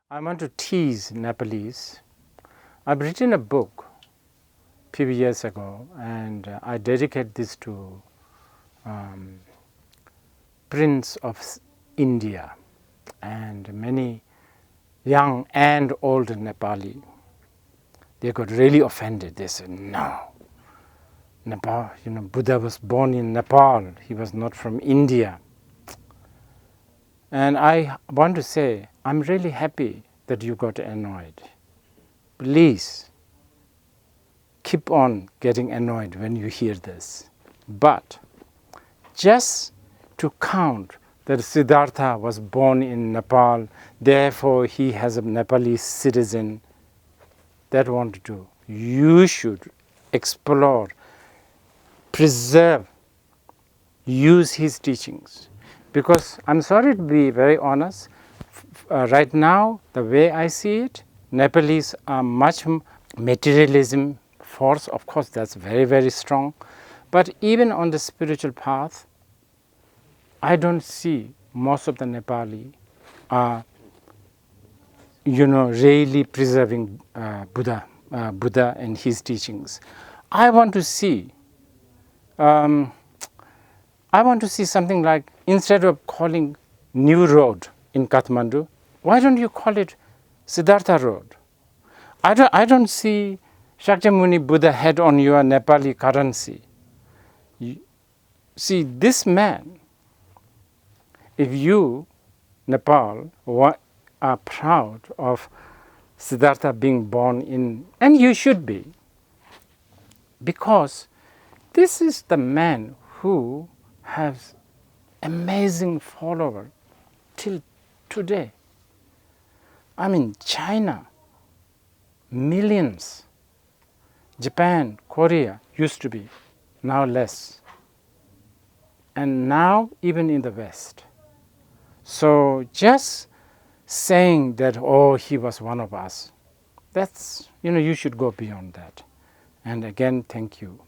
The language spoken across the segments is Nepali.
I want to tease Nepalese. I've written a book a few years ago, and I dedicate this to Prince of India and many young and old Nepali. They got really offended. They said, no, Nepal, Buddha was born in Nepal. He was not from India. And I want to say, I'm really happy that you got annoyed. Please keep on getting annoyed when you hear this. But just to count that Siddhartha was born in Nepal, therefore he has a Nepalese citizen, that won't do. You should explore, preserve, use his teachings. Because I'm sorry to be very honest, right now, the way I see it, Nepalese are much materialism force. Of course, that's very, very strong. But even on the spiritual path, I don't see most of the Nepali are, really preserving Buddha and his teachings. I want to see something like, instead of calling New Road in Kathmandu, why don't you call it Siddhartha Road? I don't see Shakyamuni Buddha head on your Nepali currency. See, this man, if you, Nepal, are proud of Siddhartha being born in, and you should be, because this is the man who has amazing follower till today. I mean, China, millions. Japan, Korea used to be, now less. And now even in the West. So just saying that, oh, he was one of us, that's, you should go beyond that. And again, thank you.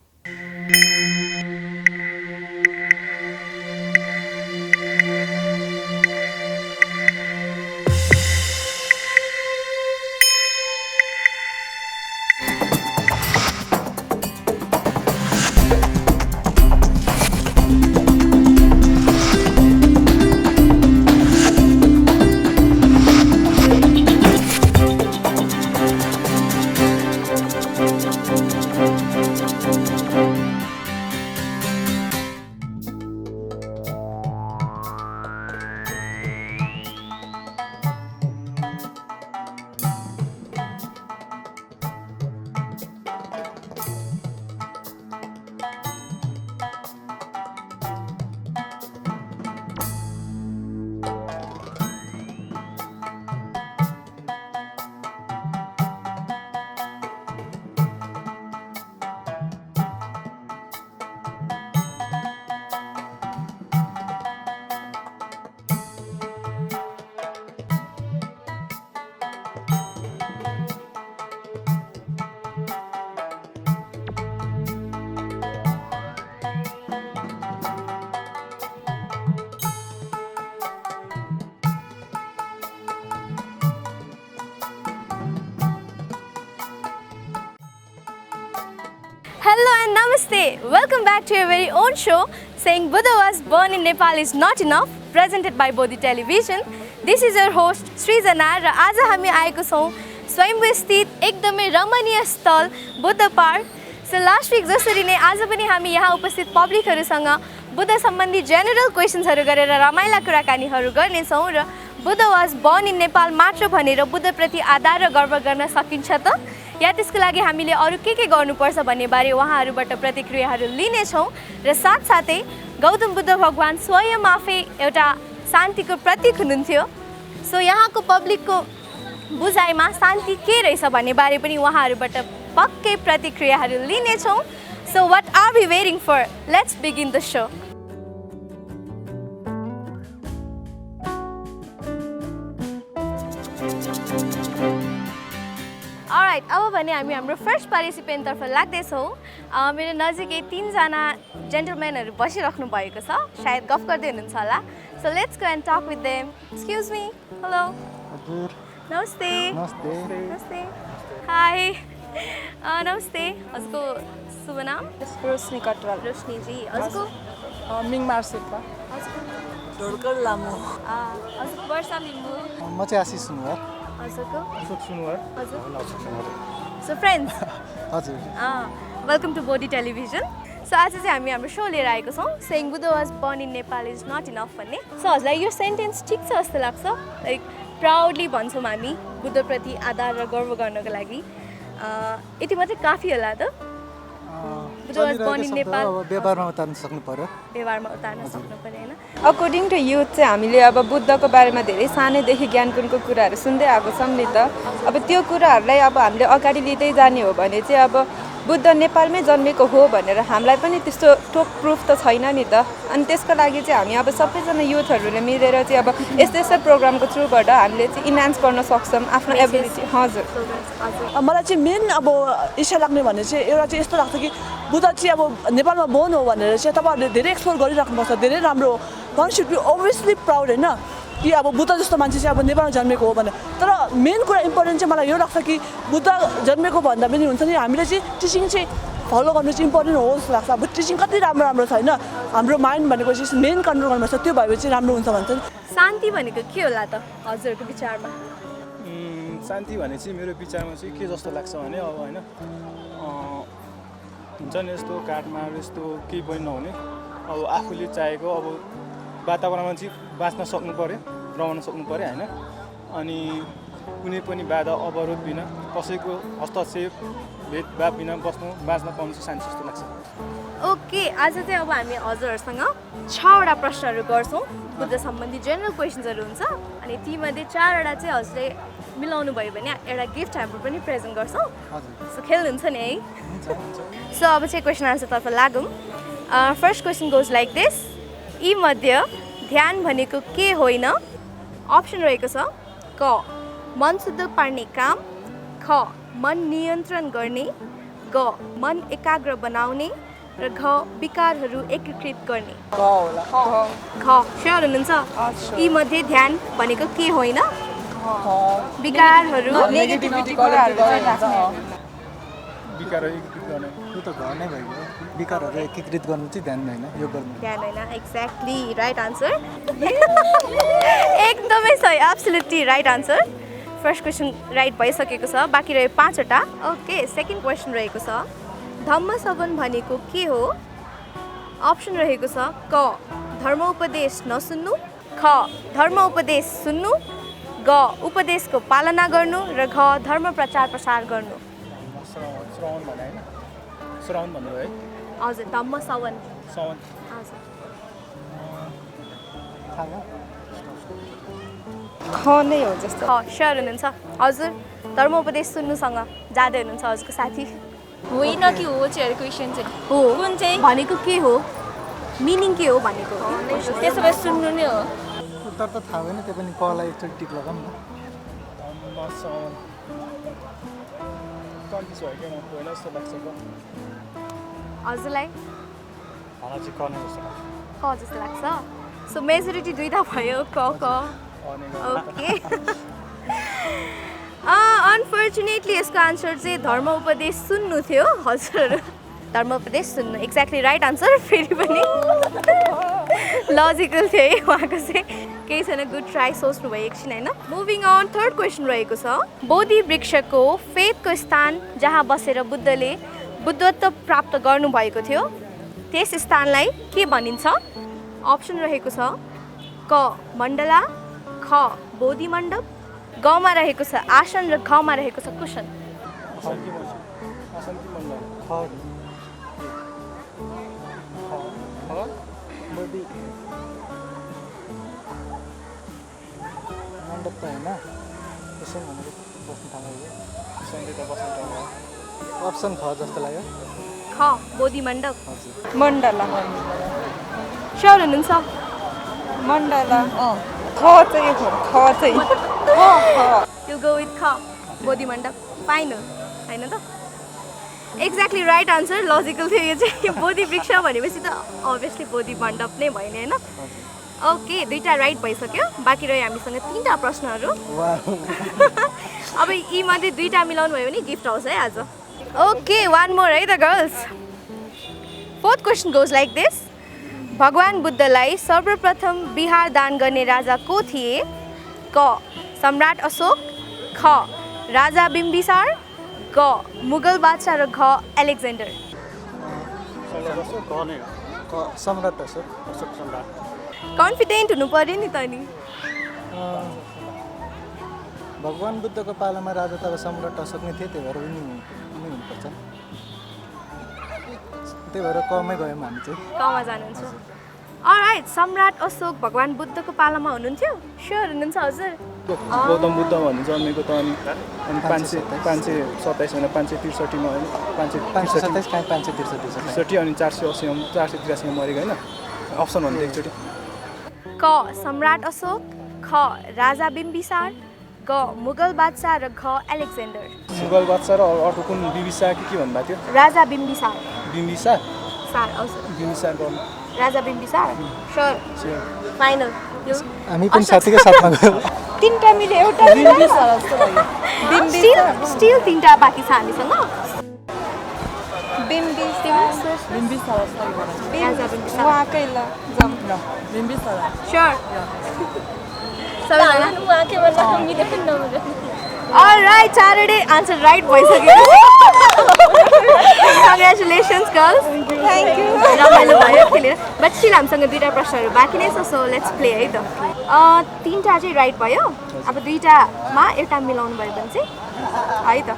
Hello and namaste. Welcome back to your very own show, saying Buddha was born in Nepal is not enough, presented by Bodhi Television. This is your host Srijana र आज हामी आएको छौं स्वयम्भू स्थित एकदमै रमणीय स्थल Buddha park. So last week जसरी नै आज पनि हामी यहाँ उपस्थित पब्लिकहरुसँग बुद्ध सम्बन्धी जेनरल क्वेशन्सहरु गरेर रमाइला कुराकानीहरु गर्ने छौं र Buddha was born in Nepal मात्र भनेर बुद्ध प्रति आदर र गर्व गर्न सकिन्छ त या त्यसको लागि हामीले अरु के गर्नुपर्छ भन्ने बारे उहाँहरुबाट प्रतिक्रियाहरु लिने छौं र साथसाथै गौतम बुद्ध भगवान स्वयं आफै एउटा शान्तिको प्रतीक हुनुहुन्थ्यो. सो यहाँको पब्लिकको बुझाइमा शान्ति के रहेछ भन्ने बारे पनि उहाँहरुबाट पक्कै प्रतिक्रियाहरु लिने छौं. So what are we waiting for? Let's begin the show. Alright, अब भने हामी हाम्रो फर्स्ट पार्टिसिपेन्ट तर्फ लाग्दै छौं. मेरो नजिकै 3 जना जेन्टलम्यानहरु बसिराख्नु भएको छ. सायद गफ गर्दै हुनुहुन्छ होला. So let's go and talk with them. Excuse me. Hello. नमस्ते नमस्ते नमस्ते हाय नमस्ते हजुरको शुभ नाम रोशनी कटवाल रोशनी जी हजुरको मिङमार शेर्पा ढोलकर लामो हजुरको वर्षा लिम्बू म चाहिँ आशिष सुनवार हजुरको सुनवार हजुर सो फ्रेन्ड्स हजुर welcome to Bodhi television so आज चाहिँ हामी हाम्रो सो लिएर आएको छौँ saying Buddha was born in Nepal is not enough भन्ने सो हजुरलाई यो सेन्टेन्स ठिक छ जस्तो लाग्छ लाइक प्राउडली भन्छौँ हामी बुद्धप्रति आदर र गर्व गर्नको लागि यति मात्रै काफी होला त Buddha was born in Nepal व्यवहारमा उतार्न सक्नु पर्यो व्यवहारमा उतार्न सक्नु पर्यो होइन अकर्डिङ टु युथ चाहिँ हामीले अब बुद्धको बारेमा धेरै सानैदेखि ज्ञानगुणको कुराहरू सुन्दै आएको छौँ नि त अब त्यो कुराहरूलाई अब हामीले अगाडि लिँदै जाने हो भने चाहिँ अब बुद्ध नेपालमै जन्मेको हो भनेर हामीलाई पनि त्यस्तो ठोक प्रुफ त छैन नि त अनि त्यसको लागि चाहिँ हामी अब सबैजना युथहरूले मिलेर चाहिँ अब यस्तो यस्तो प्रोग्रामको थ्रुबाट हामीले चाहिँ इन्हान्स गर्न सक्छौँ आफ्नो एबिलिटी हजुर मलाई चाहिँ मेन अब इच्छा लाग्ने भने चाहिँ एउटा चाहिँ यस्तो लाग्छ कि बुद्ध चाहिँ अब नेपालमा बोर्न हो भनेर चाहिँ तपाईँहरूले धेरै एक्सप्लोर गरिराख्नुपर्छ धेरै राम्रो one should be obviously proud होइन कि अब बुद्ध जस्तो मान्छे चाहिँ अब नेपालमा जन्मेको हो भने तर मेन कुरा इम्पोर्टेन्ट चाहिँ मलाई यो लाग्छ कि बुद्ध जन्मेको भन्दा पनि हुन्छ नि हामीले चाहिँ टिचिङ चाहिँ फलो गर्नु चाहिँ इम्पोर्टेन्ट हो जस्तो लाग्छ अब टिचिङ कति राम्रो राम्रो छ होइन हाम्रो माइन्ड भनेको चाहिँ मेन कन्ट्रोल गर्नुपर्छ त्यो भएपछि चाहिँ राम्रो हुन्छ भन्छ नि शान्ति भनेको के होला त हजुरहरूको विचारमा शान्ति भने चाहिँ मेरो विचारमा चाहिँ के जस्तो लाग्छ भने अब होइन हुन्छ नि यस्तो काठमाडौँ यस्तो केही पनि नहुने अब आफूले चाहेको अब वातावरणमा चाहिँ बाँच्न सक्नु पऱ्यो रहन सक्नु पऱ्यो होइन अनि कुनै पनि बाधा अवरोध बिना कसैको हस्तक्षेप भेदभाव बिना बाँच्न पाउनु चाहिँ शान्ति जस्तो लाग्छ ओके आज चाहिँ अब हामी हजुरहरूसँग 6वटा प्रश्नहरू गर्छौँ बुद्ध सम्बन्धी जेनरल क्वेसन्सहरू हुन्छ अनि तीमध्ये 4वटा चाहिँ हजुरले मिलाउनु भयो भने एउटा गिफ्ट ह्याम्पर पनि प्रेजेन्ट गर्छौँ सो खेल्नुहुन्छ नि है सो अब चाहिँ क्वेसन आन्सरतर्फ लागौँ first question goes like this यी मध्ये ध्यान भनेको के होइन अप्सन रहेको छ क मन शुद्ध पार्ने काम ख मन नियन्त्रण गर्ने ग मन एकाग्र बनाउने र घ विकारहरू एकीकृत गर्ने ख स्योर हुनुहुन्छ यी मध्ये ध्यान भनेको के होइन विकारहरू नेगेटिभिटी कुराहरू चाहिँ राख्ने विकारहरू एकीकृत गर्ने त्यो त घर नै भइगयो विकारहरू एकीकृत गर्नु चाहिँ ध्यान होइन यो गर्नु ध्यान होइन एक्ज्याक्टली राइट आन्सर एकदमै सही absolutely right answer first question right भइसकेको छ बाँकी रह्यो 5वटा ओके सेकेन्ड क्वेसन रहेको छ धम्म सवन भनेको के हो अप्सन रहेको छ क धर्म उपदेश नसुन्नु ख धर्म उपदेश सुन्नु ग उपदेशको पालना गर्नु र घ धर्म प्रचार प्रसार गर्नु श्रवण भने होइन श्रवण भन्नुभयो है हजुर धम्म सवन श्रवण हजुर ख नै हो जस्तो ख स्योर हुनुहुन्छ हजुर धर्म उपदेश सुन्नुसँग जाँदै हुनुहुन्छ हजुरको साथी होइन कि हो चाहिँ क्वेसन चाहिँ हो कुन चाहिँ भनेको के हो मिनिङ के हो भनेको त्यसो भए सुन्नु नै हो उत्तर त थाहा भएन त्यो पनि कलाई एकचोटि टिक लगाऊँ न श्रवण कन्फ्युज भयो क्या होइन जस्तो लाग्छ हजुरलाई मलाई चाहिँ कर्ने जस्तो लाग्छ क जस्तो लाग्छ सो मेजोरिटी दुईवटा भयो क ओके अनफर्चुनेटली यसको आन्सर चाहिँ धर्म उपदेश सुन्नु थियो हजुर धर्म उपदेश सुन्नु एक्ज्याक्टली राइट आन्सर फेरि पनि लजिकल थियो है उहाँको चाहिँ केही छैन गुड ट्राई सोच्नु भयो एकछिन होइन मुभिङ अन थर्ड क्वेसन रहेको छ बोधि वृक्षको फेदको स्थान जहाँ बसेर बुद्धले बुद्धत्व प्राप्त गर्नुभएको थियो त्यस स्थानलाई के भनिन्छ अप्सन रहेको छ क मण्डला ख बोधि मण्डप गमा रहेको छ आसन र घमा रहेको छ कुशन मण्डप त होइन यसो भनेको बस्नु थाल्यो अप्सन ख जस्तो लाग्यो ख बोधि मण्डप मण्डला स्योर हुनुहुन्छ मण्डला ख चाहिँ हो ख चाहिँ यु गो विथ ख बोधि मण्डप फाइनल होइन त एक्ज्याक्टली राइट आन्सर लजिकल थियो यो चाहिँ बोधि वृक्ष भनेपछि त अभियसली बोधि मण्डप नै भयो नि होइन ओके दुईटा राइट भइसक्यो बाँकी रह्यो हामीसँग 3टा प्रश्नहरू अब यी मध्ये 2टा मिलाउनु भयो भने गिफ्ट आउँछ है आज ओके वान मोर है त girls 4th question goes like this भगवान बुद्धलाई सर्वप्रथम बिहार दान गर्ने राजा को थिए क सम्राट अशोक ख राजा बिम्बिसार ग मुगल बादशाह र घ एलेक्जेन्डर सम्राट अशोक सम्राट कन्फिडेन्ट हुनु पर्यो नि त नि भगवान बुद्धको पालामा राजा त सम्राट अशोक नै थिए त्यही भएर उनी हुनुपर्छ त्यही भएर कमै गयौँ हामी चाहिँ कमा जानुहुन्छ अलराइट सम्राट अशोक भगवान बुद्धको पालामा हुनुहुन्थ्यो स्योर हुनुहुन्छ हजुर गौतम बुद्ध भन्ने जन्मेको त अनि 527 होइन 563 मा होइन 527 कहाँ 563 अनि 483 मा मरेको होइन अप्सन भन्दै एकचोटि क सम्राट अशोक ख राजा बिम्बिसार ग मुगल बादशाह र घ एलेक्जेन्डर मुगल बादशाह र अर्को कुन बिम्बिसार के भन्नुभएको थियो राजा बिम्बिसार बिम्बिसार सार हजुर बिम्बिसार गर्नु राजा बिम्बिसार स्योर फाइनल हामी पनि साथीकै साथमा गयौँ 3टा मिले एउटा बिम्बिसार जस्तो लाग्यो स्टिल 3टा बाँकी छ हामीसँग बिम्बिसार राजा बिम्बिसार उहाँकै ल जाम बिम्बिसार स्योर सबैजना उहाँकै भन्दा मिले पनि नमिले अलराइट चारवटै आन्सर राइट भइसक्यो कङ्ग्रेचुलेसन्स गर्ल्स थ्याङ्क यू रमाइलो भयो खेलेर बट स्टिल हामीसँग 2टा प्रश्नहरू बाँकी नै छ सो लेट्स प्ले है त 3टा चाहिँ राइट भयो अब 2टामा एउटा मिलाउनु भयो भने चाहिँ है त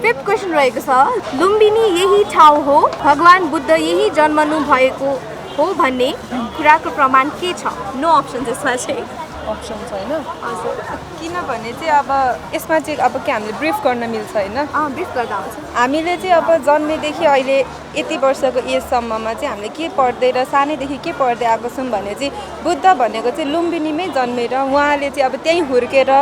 5th क्वेसन रहेको छ लुम्बिनी यही ठाउँ हो भगवान बुद्ध यही जन्मनु भएको हो भन्ने कुराको प्रमाण के छ नो अप्सन त्यसमा चाहिँ अप्सन छैन हजुर किनभने चाहिँ अब यसमा चाहिँ अब के हामीले ब्रिफ गर्न मिल्छ होइन ब्रिफ गर्दा हुन्छ हामीले चाहिँ अब जन्मेदेखि अहिले यति वर्षको एजसम्ममा चाहिँ हामीले के पढ्दै र सानैदेखि के पढ्दै आएको छौँ भने चाहिँ बुद्ध भनेको चाहिँ लुम्बिनीमै जन्मेर उहाँले चाहिँ अब त्यहीँ हुर्केर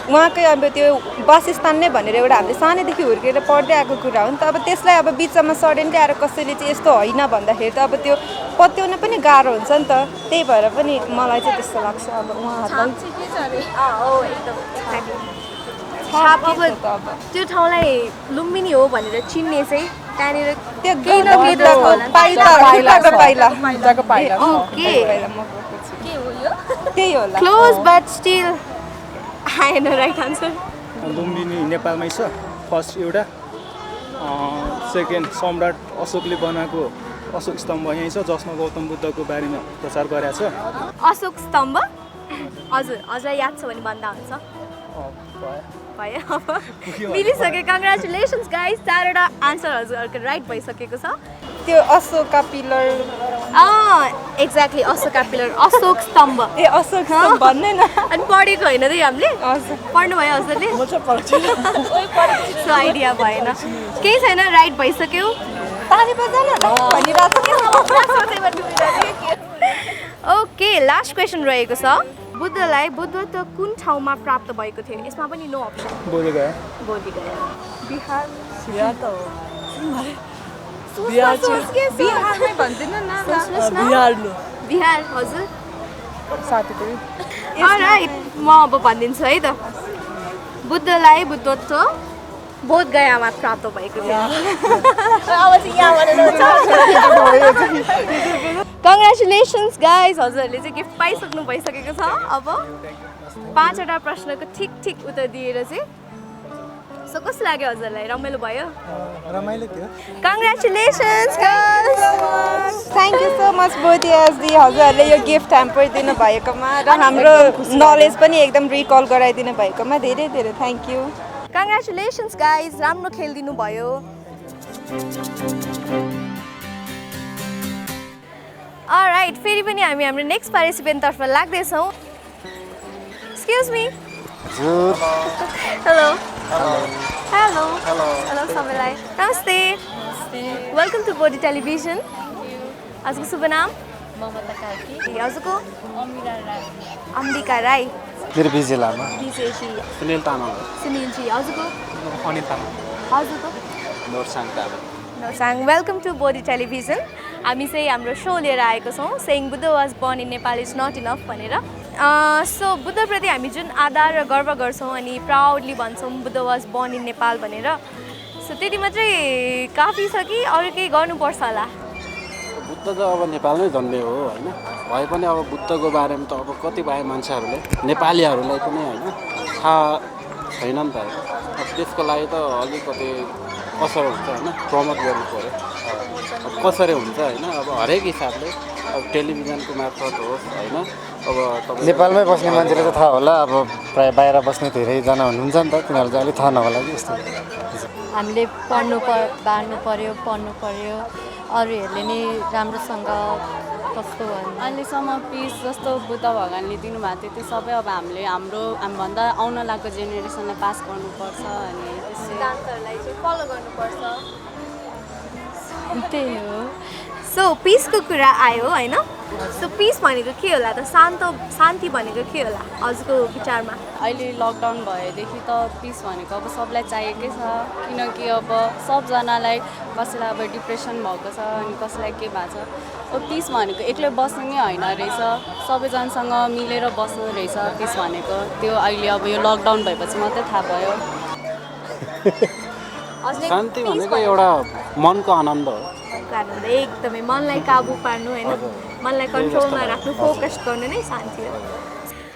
उहाँकै अब त्यो वासस्थान नै भनेर एउटा हामीले सानैदेखि हुर्केर पढ्दै आएको कुरा हो नि त अब त्यसलाई अब बिचमा सडनली आएर कसैले चाहिँ यस्तो होइन भन्दाखेरि त अब त्यो पत्याउन पनि गाह्रो हुन्छ नि त त्यही भएर पनि मलाई चाहिँ त्यस्तो लाग्छ अब उहाँहरूलाई छाप अब त्यो ठाउँलाई लुम्बिनी हो भनेर चिन्ने चाहिँ त्यहाँनिर त्यो केही न केही त होला पाइला ओके के हो यो त्यही होला क्लोज बट स्टिल आएन राइट आन्सर लुम्बिनी नेपालमै छ फर्स्ट एउटा सेकेन्ड सम्राट अशोकले बनाएको अशोक स्तम्भ यहीँ छ जसमा गौतम बुद्धको बारेमा प्रचार गरेको छ अशोक स्तम्भ हजुर हजुरलाई याद छ भने भन्दा हुन्छ भयो अब मिलिसक्यो कङ्ग्रेचुलेसन्स गाइज 4वटा आन्सर हजुरहरूको राइट भइसकेको छ त्यो Ashoka pillar exactly Ashoka pillar Ashok स्तम्भ ए अशोक स्तम्भ भन्ने न अनि पढेको होइन त हामीले हजुर पढ्नुभयो हजुरले सो आइडिया भएन केही छैन राइट भइसक्यो पानी ओके लास्ट क्वेसन रहेको छ बुद्धलाई बुद्धत्व कुन ठाउँमा प्राप्त भएको थियो यसमा पनि नो अप्सन बोधगया बिहार त हो बिहारमै भन्दिनँ न बिहार हजुर साथीको अलराइट म अब भनिदिन्छु है त बुद्धलाई बुद्धत्व बोधगयामा प्राप्त भएको थियो कङ्ग्रेचुलेसन्स गाइज हजुरहरूले चाहिँ गिफ्ट पाइसक्नु भइसकेको छ अब 5वटा प्रश्नको ठिक उत्तर दिएर चाहिँ सो कस्तो लाग्यो हजुरलाई रमाइलो भयो रमाइलो थियो congratulations girls thank you so much Bodhi SD हजुरहरूले यो गिफ्ट ह्याम्पर दिनु भएकोमा र हाम्रो नलेज पनि एकदम रिकल गराइदिनु भएकोमा धेरै धेरै थ्याङ्क यू कङ्ग्रेचुलेसन्स गाइज राम्रो खेलिदिनु भयो अलराइट फेरि पनि हामी हाम्रो नेक्स्ट पार्टिसिपेन्टतर्फ लाग्दैछौँ excuse me hello hello hello सबैलाई नमस्ते वेलकम टु बोडी टेलिभिजन हजुरको शुभ नाम ममता कार्की हजुरको अमिरा राई अम्बिका राई मेरो विजय लामा विजयजी सुनिल तामाङ सुनिलजी हजुरको अनिल तामाङ हजुरको Norsang Tamang Nosang welcome to Bodhi television हामी चाहिँ हाम्रो सो लिएर आएको छौँ saying Buddha was born in Nepal is not enough भनेर। सो बुद्धप्रति हामी जुन आदर र गर्व गर्छौँ अनि प्राउडली भन्छौँ Buddha was born in Nepal भनेर। सो त्यति मात्रै काफी छ कि अरू केही गर्नुपर्छ होला? बुद्ध त अब नेपालमै जन्मे हो होइन, भए पनि अब बुद्धको बारेमा त अब कतिपय मान्छेहरूले नेपालीहरूलाई पनि होइन थाहा छैन नि त। अब त्यसको लागि त अलिकति कसरी हुन्छ होइन, प्रमोट गर्नु पऱ्यो। अब कसरी हुन्छ होइन, अब हरेक हिसाबले अब टेलिभिजनको मार्फत होस् होइन। अब तपाईँ नेपालमै बस्ने मान्छेले त थाहा होला, अब प्रायः बाहिर बस्ने धेरैजना हुनुहुन्छ नि त, तिनीहरू चाहिँ अलिक थाहा नहोला कि यस्तो। हामीले बाँड्नु पर्यो अरूहरूले नि राम्रोसँग कस्तो भन्नु। अहिलेसम्म पिस जस्तो बुद्ध भगवान्ले दिनुभएको थियो त्यो सबै अब हामीभन्दा आउन लागेको जेनेरेसनलाई पास गर्नुपर्छ अनि त्यसै सिद्धान्तहरूलाई चाहिँ फलो गर्नुपर्छ। त्यही हो। सो पिसको कुरा आयो होइन। सो पिस भनेको के होला त? शान्ति भनेको के होला हजुरको विचारमा? अहिले लकडाउन भएदेखि त पिस भनेको अब सबलाई चाहिएकै छ, किनकि अब सबजनालाई कसैलाई अब डिप्रेसन भएको छ अनि कसैलाई के भएको छ। अब पिस भनेको एक्लै बस्नु नै होइन रहेछ, सबैजनासँग मिलेर बस्नु रहेछ पिस भनेको। त्यो अहिले अब यो लकडाउन भएपछि मात्रै थाहा भयो। शान्ति भनेको एउटा मनको आनन्द हो। एकदमै मनलाई काबु पार्नु होइन, मनलाई कन्ट्रोलमा राख्नु, फोकस गर्नु नै शान्ति हो।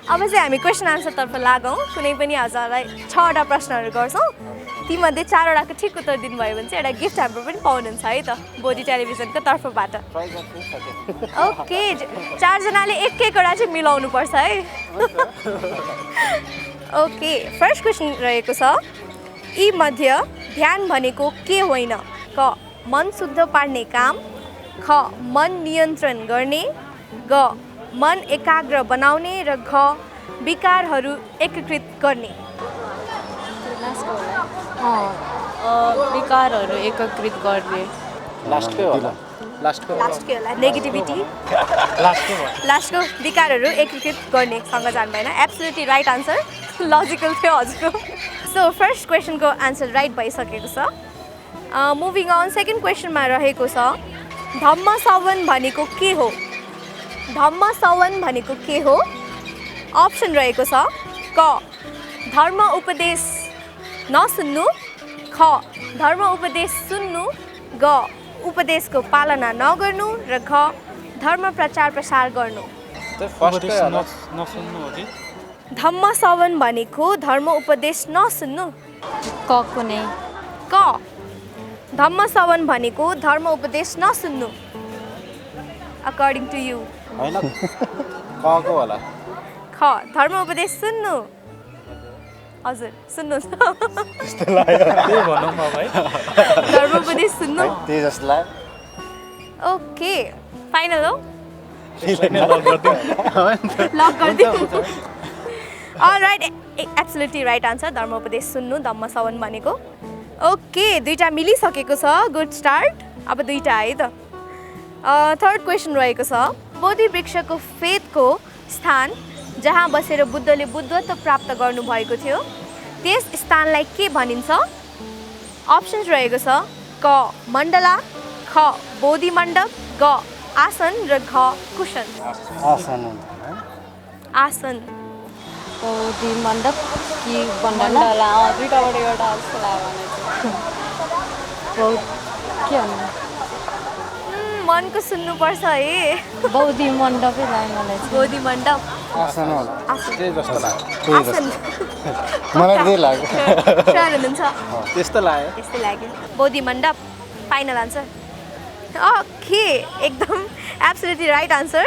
अब चाहिँ हामी क्वेसन आन्सरतर्फ लागौँ। कुनै पनि हजुरलाई 6वटा प्रश्नहरू गर्छौँ, तीमध्ये 4वटाको ठिक उत्तर दिनुभयो भने चाहिँ एउटा गिफ्ट ह्याम्पर पनि पाउनुहुन्छ है त बोधी टेलिभिजनको तर्फबाट। ओके, 4जनाले एक एकवटा चाहिँ मिलाउनुपर्छ है। ओके, फर्स्ट क्वेसन रहेको छ, यी मध्ये ध्यान भनेको के होइन? क मन शुद्ध पार्ने काम, ख मन नियन्त्रण गर्ने, ग मन एकाग्र बनाउने र घ विकारहरू एकीकृत गर्ने। विकारहरू एकीकृत गर्ने। लास्टकै होला। लास्टकै होला, नेगेटिभिटी लास्टको विकारहरू एकीकृत गर्नेसँग जानु भएन। एब्सोल्युटली राइट आन्सर, लजिकल थियो हजुरको। सो फर्स्ट क्वेसनको आन्सर राइट भइसकेको छ। मुभिङ अन, सेकेन्ड क्वेसनमा रहेको छ, धम्म सवन भनेको के हो? धम्म सवन भनेको के हो? अप्सन रहेको छ, क धर्म उपदेश नसुन्नु, ख धर्म उपदेश सुन्नु, ग उपदेशको पालना नगर्नु र घ धर्म प्रचार प्रसार गर्नु। धम्म सवन भनेको धर्म उपदेश नसुन्नु। क कुनै? क धम्म सवन भनेको धर्म उपदेश नसुन्नु अकर्डिङ टु यु। होइन, कको होला? ख धर्म उपदेश सुन्नु। हजुर सुन्नु धर्म उपदेश सुन्नु। त्यही जस्तो लाग्यो। ओके, फाइनल हो, लक गरिदिउँ। अलराइट, एब्सोल्युटली राइट आन्सर, धर्म उपदेश सुन्नु धम्म सवन भनेको। ओके, दुईवटा मिलिसकेको छ, गुड स्टार्ट। अब दुईवटा है त। थर्ड क्वेसन रहेको छ, बोधि वृक्षको फेदको स्थान जहाँ बसेर बुद्धले बुद्धत्व प्राप्त गर्नुभएको थियो त्यस स्थानलाई के भनिन्छ? अप्सन्स रहेको छ, क मण्डला, ख बोधि मण्डप, ग आसन र घ कुशन। आसन बोधि मण्डप कि मण्डला? दुईटाबाट एउटा जस्तो लाग्यो भने के भन्नु? मनको सुन्नुपर्छ है। बोधि मण्डपै लाग्यो मलाई चाहिँ। बोधि मण्डप, आसन होला। त्यही जस्तो लाग्यो। आसन। मलाई त्यही लाग्यो। स्योर हुनुहुन्छ? त्यस्तो लाग्यो। त्यस्तै लाग्यो, बोधि मण्डप। Final answer. ओके, एकदम एब्सोल्युटली राइट आन्सर।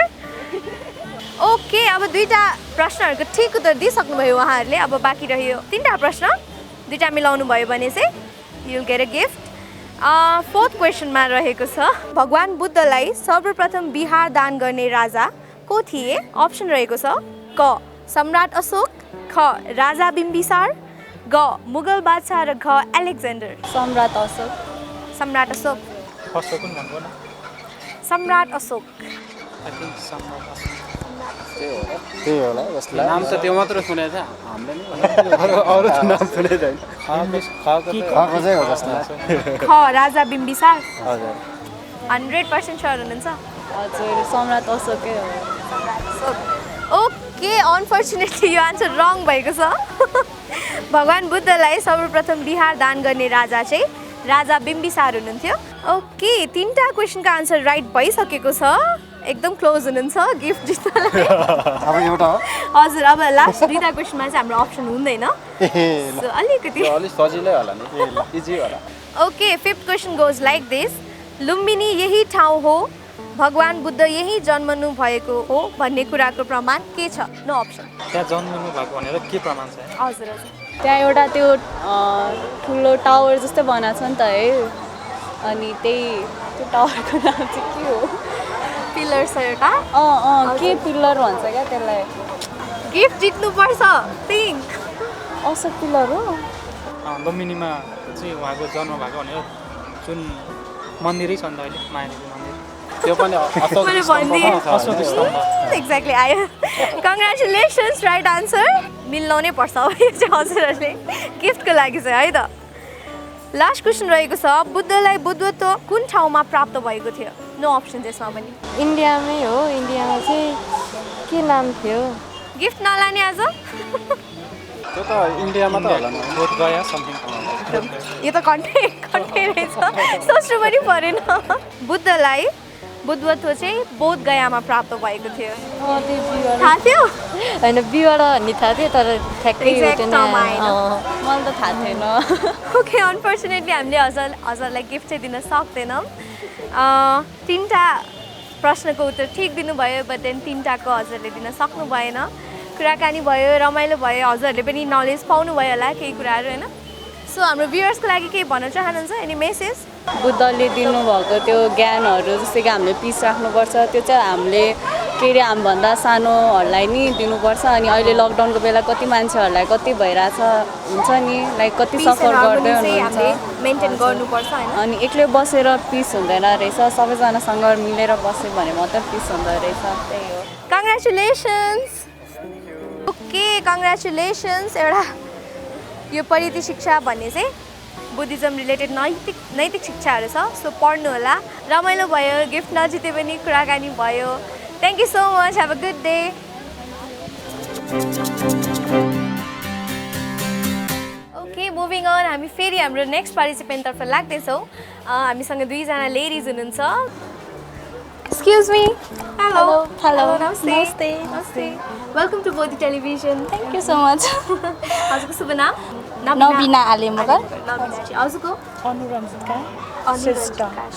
ओके, अब दुईवटा प्रश्नहरूको ठिक उत्तर दिइसक्नुभयो उहाँहरूले। अब बाँकी रह्यो 3वटा प्रश्न, 2वटा मिलाउनु भयो भने चाहिँ you will get a gift. Fourth क्वेसनमा रहेको छ, भगवान बुद्धलाई सर्वप्रथम बिहार दान गर्ने राजा को थिए? अप्सन रहेको छ, क सम्राट अशोक, ख राजा बिम्बिसार, ग मुगल बादशाह र घ एलेक्जेन्डर। सम्राट अशोक। सम्राट अशोक। सम्राट अशोक। त्यही होला जस्तो लाग्यो। नाम त त्यो मात्र सुनेको छ हामीले नि, अरू त नाम सुनेको छैन। खाएको चाहिँ हो जस्तो लाग्यो। ख राजा बिम्बिसार। हजुर। 100% स्योर हुनुहुन्छ? हजुर सम्राट अशोकै हो। ओके, अनफर्चुनेटली यो आन्सर रङ भएको छ। भगवान बुद्धलाई सर्वप्रथम बिहार दान गर्ने राजा चाहिँ राजा बिम्बिसार हुनुहुन्थ्यो। ओके, 3टा क्वेसनको आन्सर राइट भइसकेको छ। एकदम क्लोज हुनुहुन्छ गिफ्ट जित्नलाई। अब एउटा हो हजुर, अब लास्ट 2टा क्वेसनमा चाहिँ हाम्रो अप्सन हुँदैन, सो अलिकति अलिक सजिलै होला नि, इजी होला। Okay, 5th question goes like this. Lumbini यही ठाउँ हो, भगवान बुद्ध यही जन्मनु भएको हो भन्ने कुराको प्रमाण के छ? No option. त्यहाँ जन्मिनु भएको भनेर के प्रमाण छ? हजुर हजुर, त्यहाँ एउटा त्यो ठुलो टावर जस्तै बनाएको छ नि त है, अनि त्यो टावरको नाम चाहिँ के हो? पिलर छ एउटा। के पिलर भन्छ क्या त्यसलाई? गिफ्ट जित्नुपर्छ, पिङ्क। अशोक पिलर हो। लुम्बिनीमा चाहिँ उहाँको जन्म भएको भनेर जुन मन्दिरै छ नि त अहिले, मायादेवी मन्दिर, त्यो पनि मैले भनिदिएँ। अशोक स्तम्भ। एक्ज्याक्टली आयो। Congratulations, right answer. मिलाउनै पर्छ अब यो चाहिँ हजुरहरूले गिफ्टको लागि चाहिँ है त। लास्ट क्वेसन रहेको छ, बुद्धलाई बुद्धत्व कुन ठाउँमा प्राप्त भएको थियो? नो अप्सन त्यसमा पनि। इन्डियामै हो। इन्डियामा चाहिँ के नाम थियो? गिफ्ट नलाने आज? त्यो त इन्डियामा त होला नि, बोध गया समथिङ। यो त कन्टे रहेछ, सोच्नु पनि परेन। बुद्धलाई बुद्धत्व चाहिँ बोध गयामा प्राप्त भएको थियो। थाहा थियो? होइन, बिवाड भन्ने थाहा थियो, तर ठ्याक्कै Exact term आएन। मलाई त थाहा थिएन। ओके, अनफर्चुनेटली हामीले हजुरलाई गिफ्ट चाहिँ दिन सक्दैनौँ। 3टा प्रश्नको उत्तर ठिक दिनुभयो, बट देन 3टाको हजुरले दिन सक्नु भएन। कुराकानी भयो, रमाइलो भयो, हजुरहरूले पनि नलेज पाउनुभयो होला केही कुराहरू होइन। सो हाम्रो भ्युअर्सको लागि केही भन्न चाहनुहुन्छ? Any message? बुद्धले दिनुभएको त्यो ज्ञानहरू जस्तै कि हामीले पिस राख्नुपर्छ, त्यो चाहिँ हामीले के अरे हामीभन्दा सानोहरूलाई नि दिनुपर्छ। अनि अहिले लकडाउनको बेला कति मान्छेहरूलाई कति भइरहेछ हुन्छ नि, लाइक कति सफर गर्दै हुनुहुन्छ, मेन्टेन गर्नुपर्छ होइन। अनि एक्लै बसेर पिस हुँदैन रहेछ, सबैजनासँग मिलेर बस्यो भने मात्रै पिस हुँदो रहेछ, त्यही हो। कङ्ग्रेचुलेसन्स। Okay, congratulations. एउटा यो परिधि शिक्षा भन्ने चाहिँ बुद्धिज्म रिलेटेड नैतिक शिक्षाहरू छ, सो पढ्नु होला। रमाइलो भयो, गिफ्ट नजिते पनि कुराकानी भयो। Thank you so much, have a good day. Okay, moving on, हामी फेरि हाम्रो नेक्स्ट पार्टिसिपेन्टतर्फ लाग्दैछौँ। हामीसँग 2जना लेडिज हुनुहुन्छ। Excuse me. हेलो। हेलो। नमस्ते। नमस्ते। नमस्ते। Welcome to Bodhi television. Thank you so much. हजुरको शुभ नाम? नबिना आले मगर। नबिना। हजुरको? अनुरञ्जितका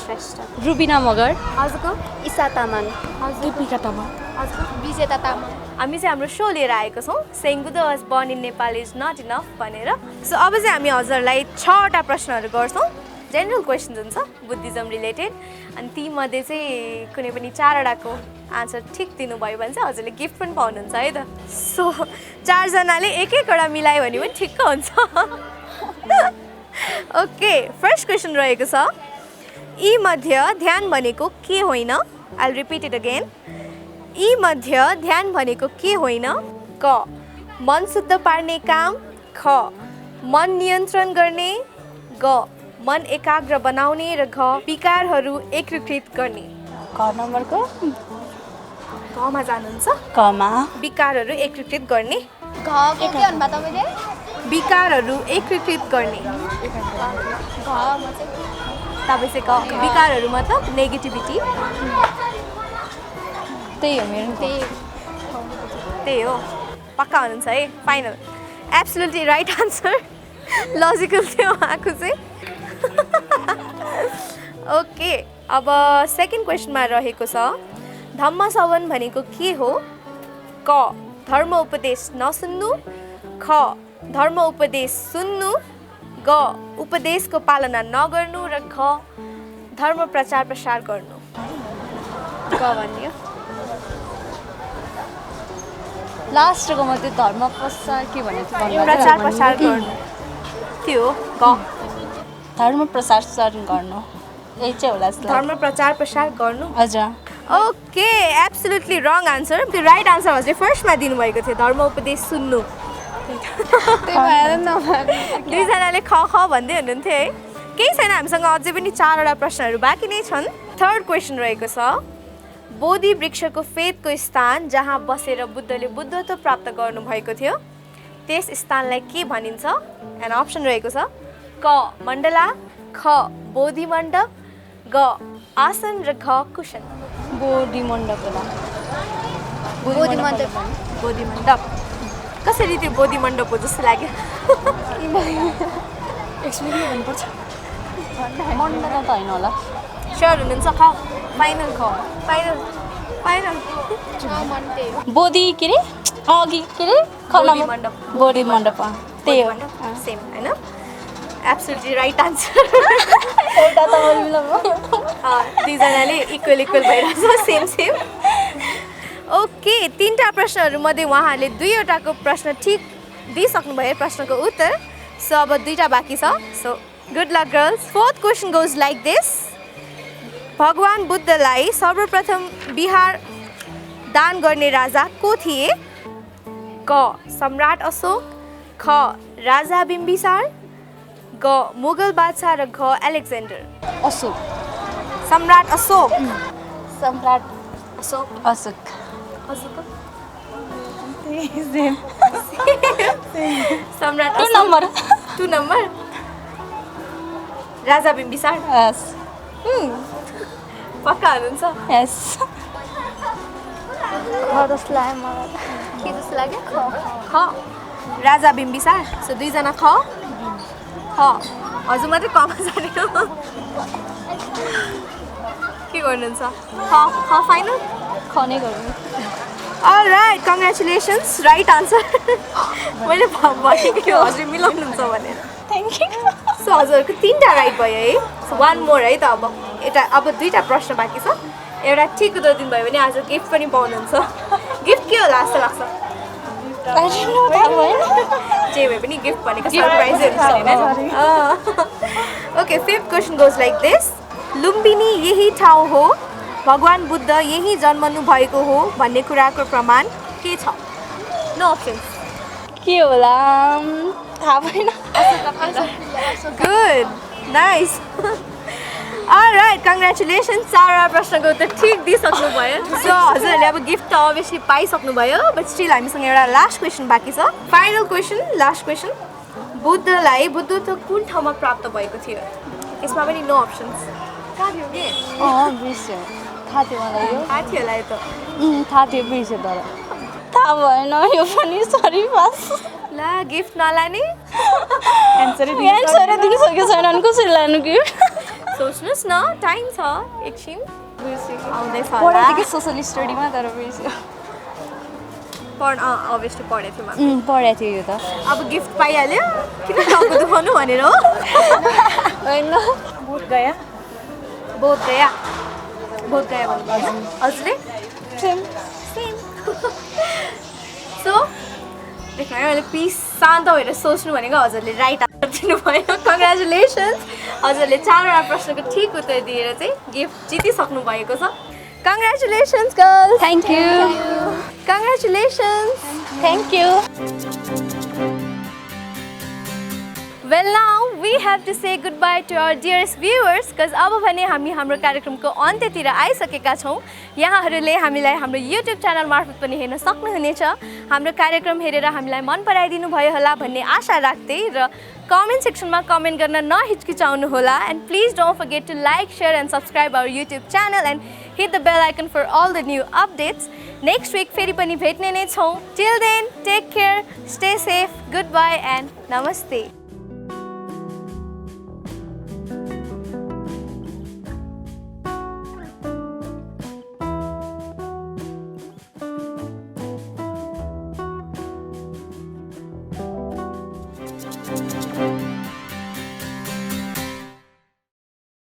श्रेष्ठ। रुबिना मगर। हजुरको? ईशा तामाङ। दीपिका तामाङ। हजुरको? विजेता तामाङ। हामी चाहिँ हाम्रो सो लिएर आएको छौँ, saying Buddha was born in Nepal is not enough भनेर। सो अब चाहिँ हामी हजुरलाई 6वटा प्रश्नहरू गर्छौँ, जेनरल क्वेसन्स हुन्छ बुद्धिज्म रिलेटेड। अनि तीमध्ये चाहिँ कुनै पनि 4वटाको आन्सर ठिक दिनुभयो भने चाहिँ हजुरले गिफ्ट पनि पाउनुहुन्छ है त। सो 4जनाले एक-एकवटा मिलायो भने पनि ठिक्क हुन्छ। ओके, फर्स्ट क्वेसन रहेको छ, यी मध्ये ध्यान भनेको के होइन? I will repeat it again. यी मध्ये ध्यान भनेको के होइन? क, मन शुद्ध पार्ने काम। ख, मन नियन्त्रण गर्ने। ग, मन एकाग्र बनाउने। र घ, विकारहरू एकीकृत गर्ने। क नम्बरको घमा जानुहुन्छ? कमा विकारहरू एकीकृत गर्ने। घ के भन्नु भयो तपाईँले? विकारहरू एकीकृत गर्ने। घ म चाहिँ तपाईँ चाहिँ क, विकारहरू मतलब नेगेटिभिटी। त्यही हो मेरो। त्यही हो, पक्का हुनुहुन्छ है? Final, absolutely right answer. Logical थियो उहाँको चाहिँ। ओके, अब सेकेन्ड क्वेसनमा रहेको छ, धम्म श्रवण भनेको के हो? क, धर्म उपदेश नसुन्नु। ख, धर्म उपदेश सुन्नु। ग, उपदेशको पालना नगर्नु। र घ, धर्म प्रचार प्रसार गर्नु। क भन्ने लास्टको मात्रै धर्म प्रसार के भनेको थियो? प्रचार प्रसार गर्नु त्यो ग, धर्म प्रसार गर्नु, यही चाहिँ होला जस्तो। धर्म प्रचार प्रसार गर्नु। हजुर। ओके, एब्सोल्युटली रङ आन्सर। त्यो राइट आन्सर हजुरले फर्स्टमा दिनुभएको थियो, धर्म उपदेश सुन्नु। त्यही भएर न 2जनाले ख ख भन्दै हुनुहुन्थ्यो है। केही छैन, हामीसँग अझै पनि 4वटा प्रश्नहरू बाँकी नै छन्। थर्ड क्वेसन रहेको छ, बोधि वृक्षको फेदको स्थान जहाँ बसेर बुद्धले बुद्धत्व प्राप्त गर्नुभएको थियो त्यस स्थानलाई के भनिन्छ? एन्ड अप्सन रहेको छ क मण्डला, ख बोधि मण्डप, ग आसन र घ कुशन। बोधी मण्डप होला। बोधि मण्डप। बोधि मण्डप कसरी त्यो बोधि मण्डप हो जस्तो लाग्यो? एक्सप्लेन गर्नुपर्छ। मण्डप त होइन होला। स्योर हुनुहुन्छ? ख फाइनल, ख फाइनल फाइनल। बोधी के अरे अघि के अरे बोधि मण्डप। बोधी मण्डप त्यही हो। सेम होइन? Absolutely right answer. एउटा त मिलाउनु। दुईजनाले इक्वल भइरहेछ, सेम सेम। ओके, 3टा प्रश्नहरूमध्ये उहाँहरूले 2वटाको प्रश्न ठिक दिइसक्नुभयो, प्रश्नको उत्तर। सो अब 2टा बाँकी छ। So good lock girls. Fourth question goes like this, भगवान बुद्धलाई सर्वप्रथम बिहार दान गर्ने राजा को थिए? क सम्राट अशोक, ख राजा बिम्बिसार, ग मुगल बादशाह र घ एलेक्जेन्डर। अशोक। सम्राट अशोक। सम्राट अशोक। अशोक। सम्राट 2 नम्बर। 2 नम्बर। राजा बिम्बिसार। यस। पक्का हुनुहुन्छ? यस। जस्तो लाग्यो मलाई। के जस्तो लाग्यो? ख राजा बिम्बिसार। सो 2जना ख हजुर मात्रै कमा जाने हो। के गर्नुहुन्छ? ख फाइनल? ख नै गरौँ। All right, congratulations, right answer. मैले भनेको थियो हजुर मिलाउनुहुन्छ भनेर। Thank you. सो हजुरहरूको 3टा राइट भयो है। सो 1 मोर है त। अब 2टा प्रश्न बाँकी छ। एउटा ठिक उत्तर दिनुभयो भने आज गिफ्ट पनि पाउनुहुन्छ। गिफ्ट के होला जस्तो लाग्छ? जे भए पनि गिफ्ट भनेको सरप्राइजहरू छ हैन? Okay, 5th question goes like this, Lumbini यही ठाउँ हो, भगवान बुद्ध यही जन्मनु भएको हो भन्ने कुराको प्रमाण के छ? No options. के होला थाहा भएन। Good, nice. अलराइट, कङ्ग्रेचुलेसन्स, 4वटा प्रश्नको उत्तर ठिक दिइसक्नुभयो। सो हजुरहरूले अब गिफ्ट त अभियसली पाइसक्नुभयो, बट स्टिल हामीसँग एउटा लास्ट क्वेसन बाँकी छ। फाइनल क्वेसन, लास्ट क्वेसन, बुद्धलाई बुद्धत्व कुन ठाउँमा प्राप्त भएको थियो? यसमा पनि नो अप्सन्स। कहाँ थियो के? बिर्स्यो। थाहा थियो मलाई यो। थाहा थियो होला यो त। थाहा थियो, बिर्स्यो तर थाहा भएन यो पनि। Sorry pass. ला गिफ्ट नलाने? एन्सरै दिइसकेको छैन अनि कसरी लानु गिफ्ट? सोच्नुहोस् न, टाइम छ एकछिन। आउँदैछ होला। पढेको थिएँ कि सोसल स्टडीमा, तर बिर्स्यो। अभियसली पढेको थियो। पढेको थियो यो त। अब गिफ्ट पाइहाल्यो, किन टाउको दुखाउनु भनेर हो? होइन। बोधगया भन्नुभयो। हजुरले? सेम। सो देख्नु है, मैले प्लिज शान्त भएर सोच्नु भनेको, हजुरले राइट आन्सर दिनुभयो। कङ्ग्रेचुलेसन्स, हजुरले 4वटा प्रश्नको ठिक उत्तर दिएर चाहिँ गिफ्ट जितिसक्नु भएको छ। Congratulations girls. Thank you. Congratulations. Thank you. Well, now we have to say goodbye to our dearest viewers, because अब भने हामी हाम्रो कार्यक्रमको अन्त्यतिर आइसकेका छौँ। यहाँहरूले हामीलाई हाम्रो YouTube च्यानल मार्फत पनि हेर्न सक्नुहुनेछ। हाम्रो कार्यक्रम हेरेर हामीलाई मन पराइदिनु भयो होला भन्ने आशा राख्दै र कमेन्ट सेक्सनमा कमेन्ट गर्न नहिचकिचाउनु होला। And please don't forget to like, share and subscribe our YouTube channel and hit the bell icon for all the new updates. Next week फेरि पनि भेट्ने नै छौँ। Till then, take care, stay safe, good bye and नमस्ते। Thank you.